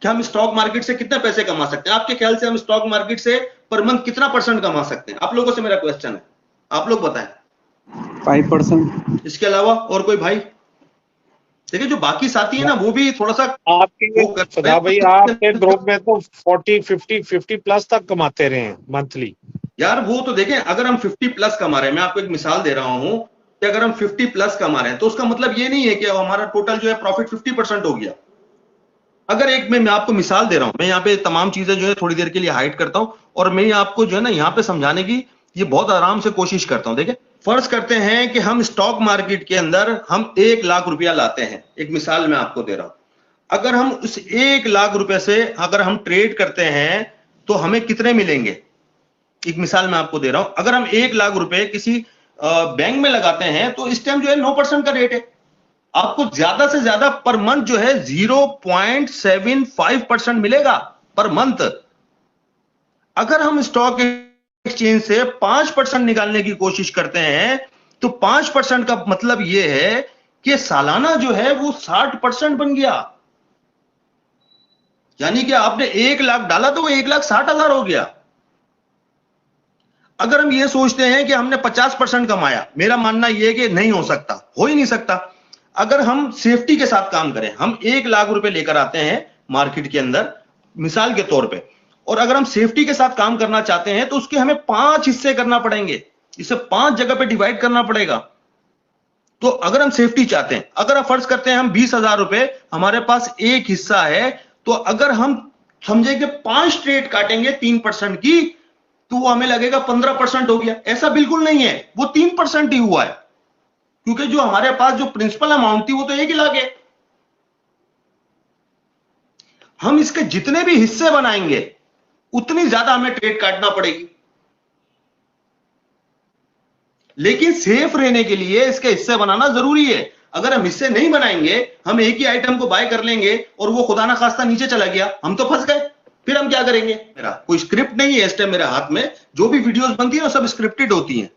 कि हम stock market से कितने पैसे कमा सकते हैं। आपके ख्याल से हम स्टॉक मार्केट से पर मंथ कितना % कमा सकते हैं? आप लोगों से मेरा क्वेश्चन है, आप लोग बताएं। 5%। इसके अलावा और कोई भाई? देखिए जो बाकी साथी है ना वो भी थोड़ा सा आपके वो करते सदा भाई, हैं। आपके ग्रुप में तो 40, 50 प्लस तक कमाते रहे हैं मंथली। यार वो तो देखें, अगर हम 50 प्लस कमा रहे हैं, मैं आपको एक मिसाल दे रहा हूं कि अगर हम 50 प्लस कमा रहे हैं तो उसका मतलब ये नहीं है कि हमारा टोटल जो है प्रॉफिट 50% हो गया। अगर एक मैं आपको मिसाल दे रहा हूं, मैं यहाँ पे तमाम चीजें जो है थोड़ी देर के लिए हाइड करता हूं और मैं आपको जो है ना यहाँ पे समझाने की ये बहुत आराम से कोशिश करता हूं। देखिए फर्ज करते हैं कि हम स्टॉक मार्केट के अंदर हम 1 लाख रुपया लाते हैं, एक मिसाल मैं आपको दे रहा हूं। अगर हम उस 1 लाख रुपए से अगर हम ट्रेड करते हैं तो हमें कितने मिलेंगे? एक मिसाल मैं आपको दे रहा हूं, अगर हम 1 लाख रुपए किसी बैंक में लगाते हैं तो इस टाइम जो है 9% का रेट है। आपको ज्यादा से ज्यादा पर मंथ जो है 0.75% मिलेगा पर मंथ। अगर हम स्टॉक एक्सचेंज से 5% निकालने की कोशिश करते हैं तो 5% का मतलब यह है कि सालाना जो है वो 60% बन गया। यानी कि आपने 1 लाख डाला तो वो 1,60,000 हो गया। अगर हम ये सोचते हैं कि हमने 50% कमाया, मेरा मानना यह है कि नहीं हो सकता, हो ही नहीं सकता। अगर हम सेफ्टी के साथ काम करें, हम 1 लाख रुपए लेकर आते हैं मार्केट के अंदर मिसाल के तौर पे, और अगर हम सेफ्टी के साथ काम करना चाहते हैं तो उसके हमें 5 हिस्से करना पड़ेंगे, इसे 5 जगह पे डिवाइड करना पड़ेगा। तो अगर हम सेफ्टी चाहते हैं, अगर हम फर्ज करते हैं हम 20,000 रुपए हमारे पास एक हिस्सा है, तो अगर हम समझे कि 5 ट्रेड काटेंगे 3% की तो वो हमें लगेगा 15% हो गया। ऐसा बिल्कुल नहीं है, वो 3% ही हुआ है, क्योंकि जो हमारे पास जो प्रिंसिपल अमाउंट थी वो तो 1 लाख है। हम इसके जितने भी हिस्से बनाएंगे उतनी ज्यादा हमें ट्रेड काटना पड़ेगी, लेकिन सेफ रहने के लिए इसके हिस्से बनाना जरूरी है। अगर हम हिस्से नहीं बनाएंगे, हम एक ही आइटम को बाय कर लेंगे और वो खुदा ना खास्ता नीचे चला गया, हम तो फंस गए। फिर हम क्या करेंगे? मेरा कोई स्क्रिप्ट नहीं है इस टाइम मेरे हाथ में, जो भी वीडियोस बनती है ना सब स्क्रिप्टेड होती हैं।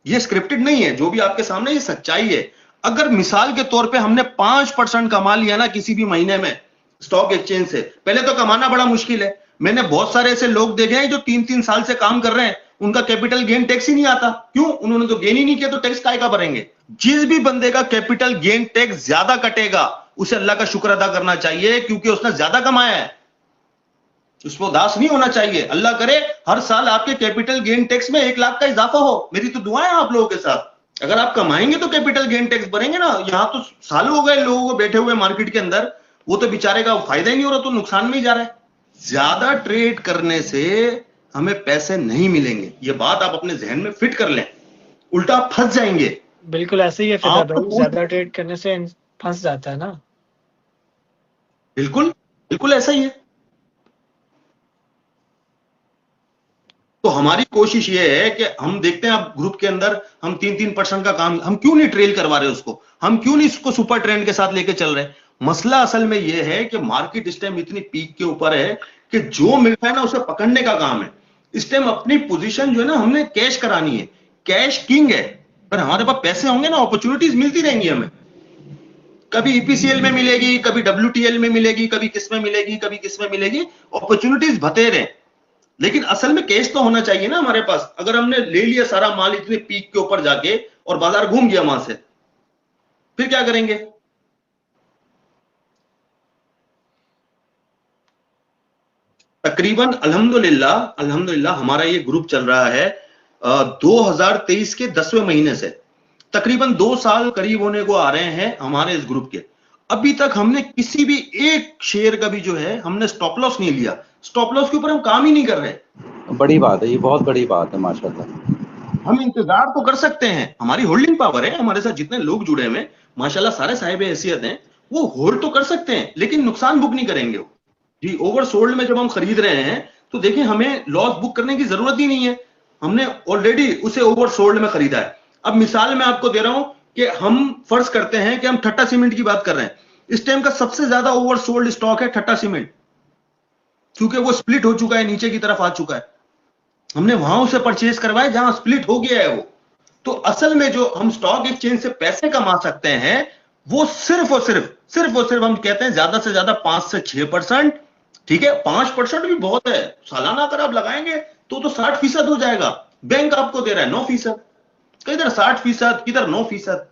ये स्क्रिप्टेड नहीं है, जो भी आपके सामने ये सच्चाई है। अगर मिसाल के तौर पे हमने 5% कमा लिया ना किसी भी महीने में स्टॉक एक्सचेंज से, पहले तो कमाना बड़ा मुश्किल है। मैंने बहुत सारे ऐसे लोग देखे हैं जो 3-3 साल से काम कर रहे हैं, उनका कैपिटल गेन टैक्स ही नहीं आता। क्यों? उन्होंने तो गेन ही नहीं किया, तो टैक्स काय का भरेंगे? जिस भी बंदे का कैपिटल गेन टैक्स ज्यादा कटेगा उसे अल्लाह का शुक्र अदा करना चाहिए, क्योंकि उसने ज्यादा कमाया है, उसको उदास नहीं होना चाहिए। अल्लाह करे हर साल आपके कैपिटल गेन टैक्स में 1 लाख का इजाफा हो, मेरी तो दुआएं आप लोगों के साथ। अगर आप कमाएंगे तो कैपिटल गेन टैक्स भरेंगे ना। यहां तो सालों हो गए लोगों को बैठे हुए मार्केट के अंदर, वो तो बेचारे का फायदा ही नहीं हो रहा, तो नुकसान में ही जा रहा है। ज्यादा ट्रेड करने से हमें पैसे नहीं मिलेंगे, ये बात आप अपने जहन में फिट कर लें, उल्टा आप फंस जाएंगे। बिल्कुल ऐसे ही है फिदा भाई, ज्यादा ट्रेड करने से फंस जाता है ना। बिल्कुल बिल्कुल ऐसा ही है। तो हमारी कोशिश ये है कि हम देखते हैं अब ग्रुप के अंदर हम 3-3% का काम हम क्यों नहीं ट्रेल करवा रहे उसको, हम क्यों नहीं इसको सुपर ट्रेंड के साथ लेके चल रहे। मसला असल में ये है कि मार्केट इस टाइम इतनी पीक के ऊपर है कि जो मिलता है ना उसे पकड़ने का काम है। इस टाइम अपनी पोजीशन जो है ना हमने कैश करानी है, कैश किंग है। पर हमारे पास पैसे होंगे ना, अपॉर्चुनिटीज मिलती रहेंगी हमें। कभी ईपीसीएल में मिलेगी, कभी डब्ल्यूटीएल में मिलेगी, कभी किस में मिलेगी, कभी किस में मिलेगी, अपॉर्चुनिटीज बतेर हैं। लेकिन असल में कैश तो होना चाहिए ना हमारे पास। अगर हमने ले लिया सारा माल इतने पीक के ऊपर जाके और बाजार घूम गया वहां से, फिर क्या करेंगे? तकरीबन अल्हम्दुलिल्लाह हमारा ये ग्रुप चल रहा है 2023 के 10वें महीने से। तकरीबन 2 साल करीब होने को आ रहे हैं हमारे इस ग्रुप के। अभी तक हमने किसी भी एक शेयर का भी जो है हमने स्टॉप लॉस नहीं लिया। स्टॉप लॉस के ऊपर हम काम ही नहीं कर रहे। बड़ी बात है, ये बहुत बड़ी बात है माशाल्लाह। हम इंतजार तो कर सकते हैं, हमारी होल्डिंग पावर है, हमारे साथ जितने लोग जुड़े हुए माशाल्लाह सारे साहिब हैसियत हैं, वो होल्ड तो कर सकते हैं, लेकिन नुकसान बुक नहीं करेंगे वो जी। ओवरसोल्ड में जब हम खरीद रहे हैं तो देखिए हमें लॉस बुक करने की जरूरत ही नहीं है, हमने ऑलरेडी उसे ओवरसोल्ड में खरीदा है। अब मिसाल मैं आपको दे रहा हूं कि हम फर्ज करते हैं कि हम ठट्टा सीमेंट की बात कर रहे हैं। इस टाइम का सबसे ज्यादा ओवरसोल्ड स्टॉक है ठट्टा सीमेंट, क्योंकि वो स्प्लिट हो चुका है, नीचे की तरफ आ चुका है। हमने वहां उसे परचेज करवाया जहां स्प्लिट हो गया है वो। तो असल में जो हम स्टॉक एक्सचेंज से पैसे कमा सकते हैं वो सिर्फ और सिर्फ सिर्फ और सिर्फ हम कहते हैं ज्यादा से ज्यादा 5 से 6%। ठीक है, 5% भी बहुत है। सालाना अगर आप लगाएंगे तो 60% हो जाएगा। बैंक आपको दे रहा है 9%, किधर 60%, किधर 9%।